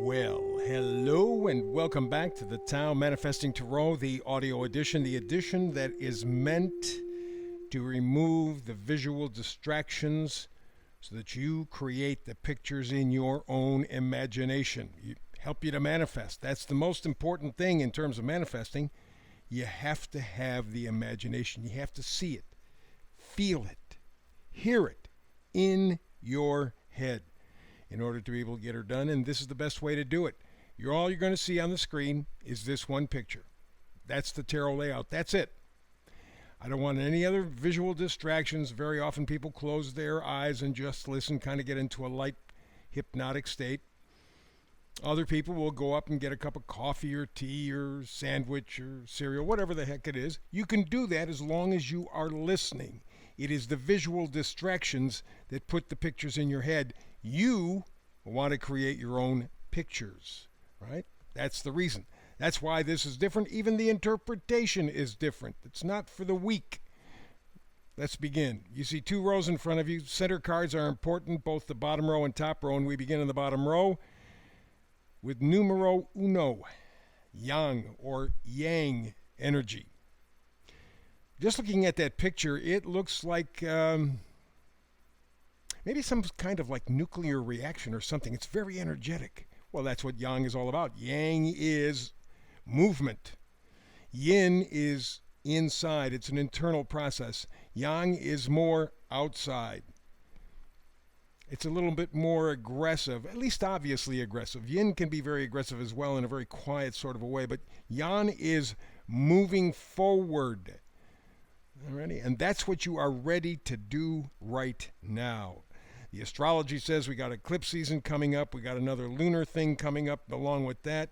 Well, hello and welcome back to the Tao Manifesting Tarot, the audio edition, the edition that is meant to remove the visual distractions so that you create the pictures in your own imagination. Help you to manifest. That's the most important thing in terms of manifesting. You have to have the imagination. You have to see it, feel it, hear it in your head in order to be able to get her done, and this is the best way to do it. All you're going to see on the screen is this one picture. That's the tarot layout. That's it. I don't want any other visual distractions. Very often people close their eyes and just listen, kind of get into a light hypnotic state. Other people will go up and get a cup of coffee or tea or sandwich or cereal, whatever the heck it is. You can do that as long as you are listening. It is the visual distractions that put the pictures in your head. You want to create your own pictures, right? That's the reason. That's why this is different. Even the interpretation is different. It's not for the weak. Let's begin. You see two rows in front of you. Center cards are important, both the bottom row and top row, and we begin in the bottom row with numero uno, yang or yang energy. Just looking at that picture, it looks like maybe some kind of like nuclear reaction or something. It's very energetic. Well, that's what yang is all about. Yang is movement. Yin is inside. It's an internal process. Yang is more outside. It's a little bit more aggressive, at least obviously aggressive. Yin can be very aggressive as well in a very quiet sort of a way, but yang is moving forward. Alrighty? And that's what you are ready to do right now. The astrology says we got eclipse season coming up. We got another lunar thing coming up along with that.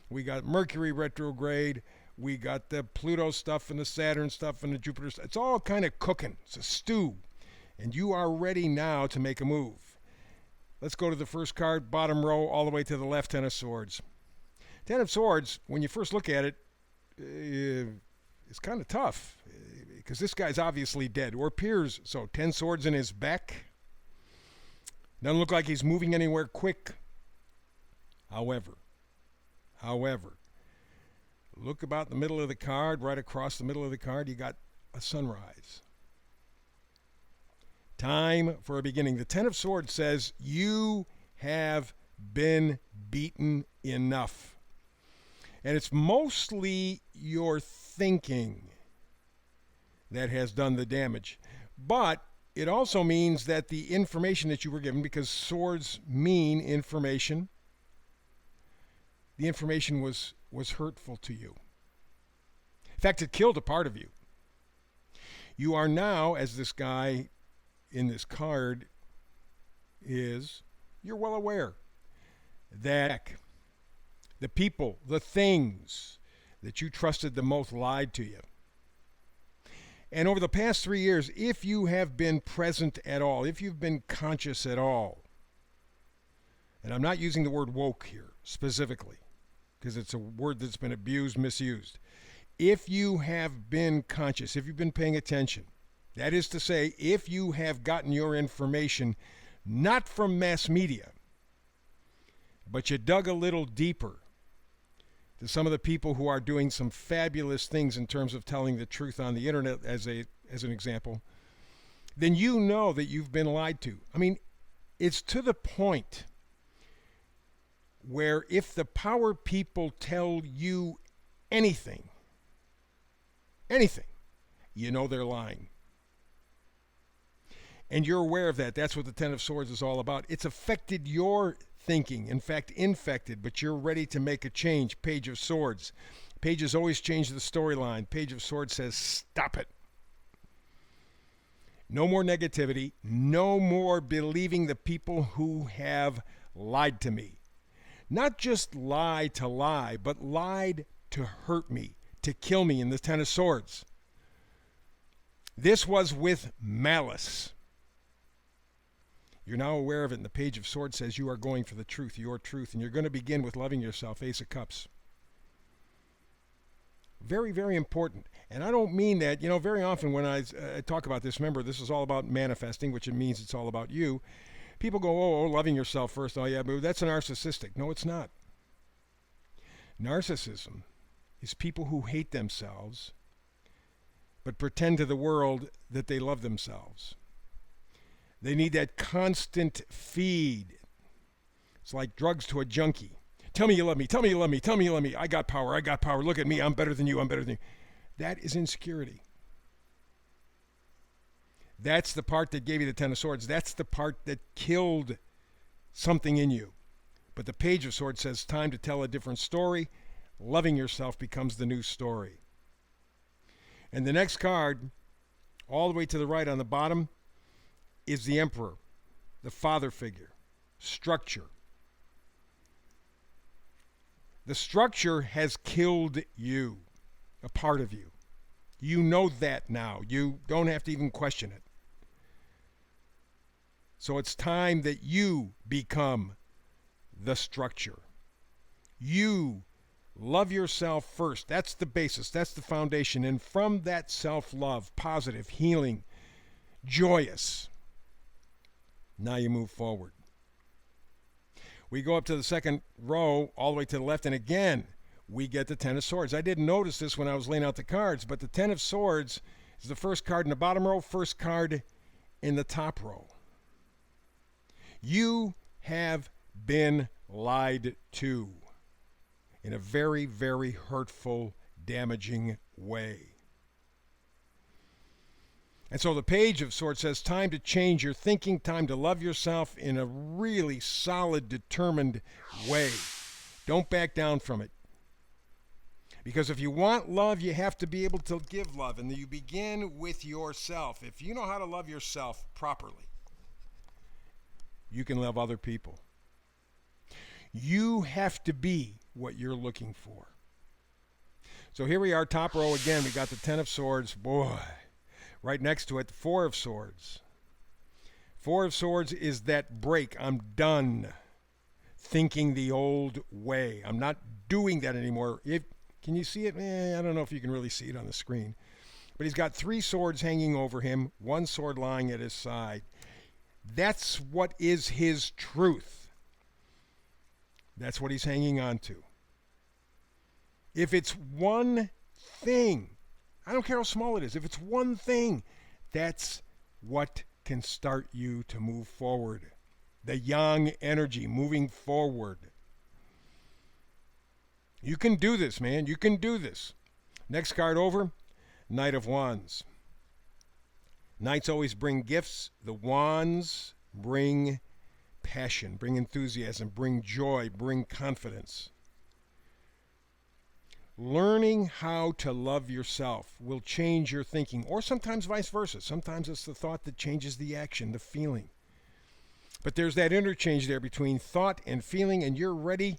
We got Mercury retrograde. We got the Pluto stuff and the Saturn stuff and the Jupiter stuff. It's all kind of cooking. It's a stew. And you are ready now to make a move. Let's go to the first card, bottom row, all the way to the left, Ten of Swords. Ten of Swords, when you first look at it, it's kind of tough because this guy's obviously dead, or appears so. 10 swords in his back. Doesn't look like he's moving anywhere quick. However, look about the middle of the card, right across the middle of the card, you got a sunrise. Time for a beginning. The Ten of Swords says you have been beaten enough. And it's mostly your thinking that has done the damage. But it also means that the information that you were given, because swords mean information, the information was hurtful to you. In fact, it killed a part of you. You are now, as this guy in this card is, you're well aware that the people, the things that you trusted the most lied to you. And over the past 3 years, if you have been present at all, if you've been conscious at all, and I'm not using the word woke here specifically, because it's a word that's been abused, misused. If you have been conscious, if you've been paying attention, that is to say, if you have gotten your information not from mass media, but you dug a little deeper to some of the people who are doing some fabulous things in terms of telling the truth on the internet, as an example, then you know that you've been lied to. I mean, it's to the point where if the power people tell you anything, you know they're lying. And you're aware of that. That's what the Ten of Swords is all about. It's affected your thinking, in fact, infected, but you're ready to make a change. Page of Swords. Pages always change the storyline. Page of Swords says, stop it. No more negativity. No more believing the people who have lied to me. Not just lie to lie, but lied to hurt me, to kill me in the Ten of Swords. This was with malice. You're now aware of it, and the Page of Swords says you are going for the truth, your truth, and you're going to begin with loving yourself, Ace of Cups. Very, very important. And I don't mean that, very often when I talk about this, remember, this is all about manifesting, which it means it's all about you. People go, oh, loving yourself first. Oh, yeah, but that's narcissistic. No, it's not. Narcissism is people who hate themselves but pretend to the world that they love themselves. They need that constant feed. It's like drugs to a junkie. Tell me you love me. Tell me you love me. Tell me you love me. I got power. I got power. Look at me. I'm better than you. I'm better than you. That is insecurity. That's the part that gave you the Ten of Swords. That's the part that killed something in you. But the Page of Swords says time to tell a different story. Loving yourself becomes the new story. And the next card, all the way to the right on the bottom, is the Emperor, the father figure, structure. The structure has killed you, a part of you. You know that now. You don't have to even question it. So it's time that you become the structure. You love yourself first. That's the basis. That's the foundation. And from that self-love, positive, healing, joyous, now you move forward. We go up to the second row, all the way to the left, and again, we get the Ten of Swords. I didn't notice this when I was laying out the cards, but the Ten of Swords is the first card in the bottom row, first card in the top row. You have been lied to in a very, very hurtful, damaging way. And so the Page of Swords says time to change your thinking, time to love yourself in a really solid, determined way. Don't back down from it. Because if you want love, you have to be able to give love. And you begin with yourself. If you know how to love yourself properly, you can love other people. You have to be what you're looking for. So here we are, top row again. We got the Ten of Swords. Boy, right next to it, the Four of Swords. Four of Swords is that break. I'm done thinking the old way. I'm not doing that anymore. Can you see it? I don't know if you can really see it on the screen. But he's got three swords hanging over him, one sword lying at his side. That's what is his truth. That's what he's hanging on to. If it's one thing, I don't care how small it is, if it's one thing, that's what can start you to move forward. The yang energy moving forward. You can do this, man. You can do this. Next card over, Knight of Wands. Knights always bring gifts. The wands bring passion, bring enthusiasm, bring joy, bring confidence. Learning how to love yourself will change your thinking, or sometimes vice versa. Sometimes it's the thought that changes the action, the feeling. But there's that interchange there between thought and feeling, and you're ready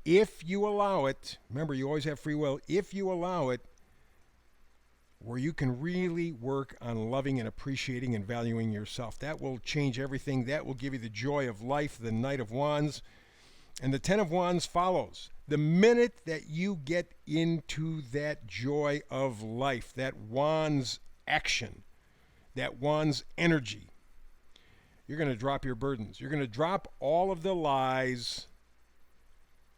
if you allow it. Remember, you always have free will. If you allow it, where you can really work on loving and appreciating and valuing yourself. That will change everything. That will give you the joy of life, the Knight of Wands. And the Ten of Wands follows. The minute that you get into that joy of life, that Wands action, that Wands energy, you're going to drop your burdens. You're going to drop all of the lies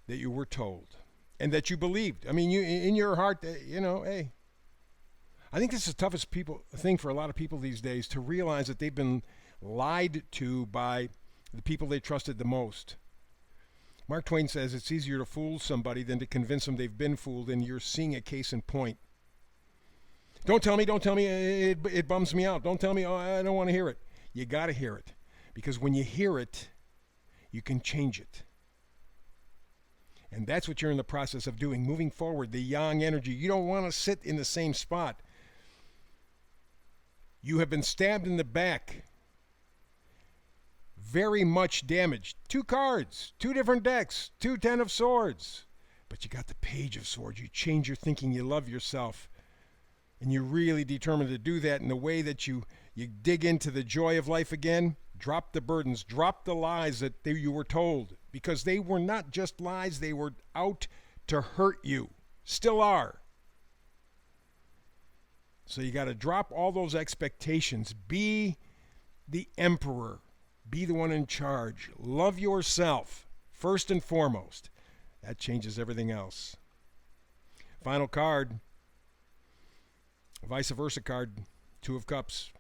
that you were told and that you believed. I mean, you in your heart, hey, I think this is the toughest thing for a lot of people these days, to realize that they've been lied to by the people they trusted the most. Mark Twain says it's easier to fool somebody than to convince them they've been fooled, and you're seeing a case in point. Don't tell me, it bums me out. Don't tell me, I don't want to hear it. You got to hear it, because when you hear it, you can change it. And that's what you're in the process of doing, moving forward, the yang energy. You don't want to sit in the same spot. You have been stabbed in the back, very much damaged. 2 cards, 2 different decks, 2 Ten of Swords. But you got the Page of Swords. You change your thinking, you love yourself. And you're really determined to do that in the way that you dig into the joy of life again. Drop the burdens, drop the lies that you were told. Because they were not just lies, they were out to hurt you. Still are. So you got to drop all those expectations. Be the emperor. Be the one in charge. Love yourself first and foremost. That changes everything else. Final card. Vice versa card. Two of Cups.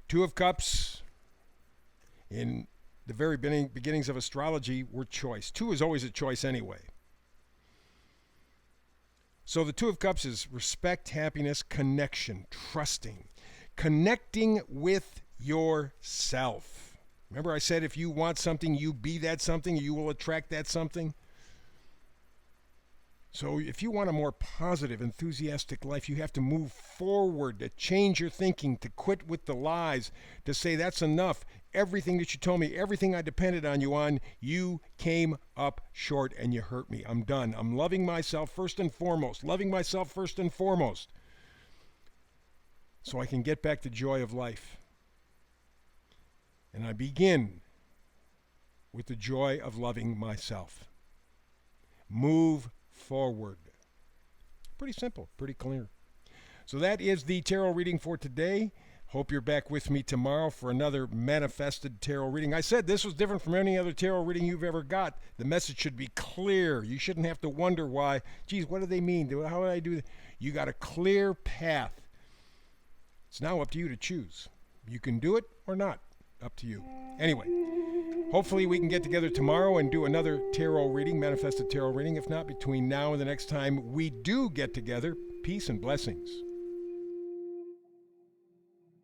Two of Cups in the very beginnings of astrology were choice. Two is always a choice anyway. So the Two of Cups is respect, happiness, connection, trusting, connecting with yourself. Remember I said if you want something, you be that something, you will attract that something. So if you want a more positive, enthusiastic life, you have to move forward, to change your thinking, to quit with the lies, to say that's enough. Everything that you told me, everything I depended on you on, you came up short and you hurt me. I'm done. I'm loving myself first and foremost. Loving myself first and foremost. So I can get back the joy of life. And I begin with the joy of loving myself. Move forward. Pretty simple, pretty clear. So that is the tarot reading for today. Hope you're back with me tomorrow for another manifested tarot reading. I said this was different from any other tarot reading you've ever got. The message should be clear. You shouldn't have to wonder why, geez, what do they mean? How do I do that? You got a clear path. It's now up to you to choose. You can do it or not. Up to you. Anyway, hopefully we can get together tomorrow and do another tarot reading, manifested tarot reading. If not, between now and the next time we do get together, peace and blessings.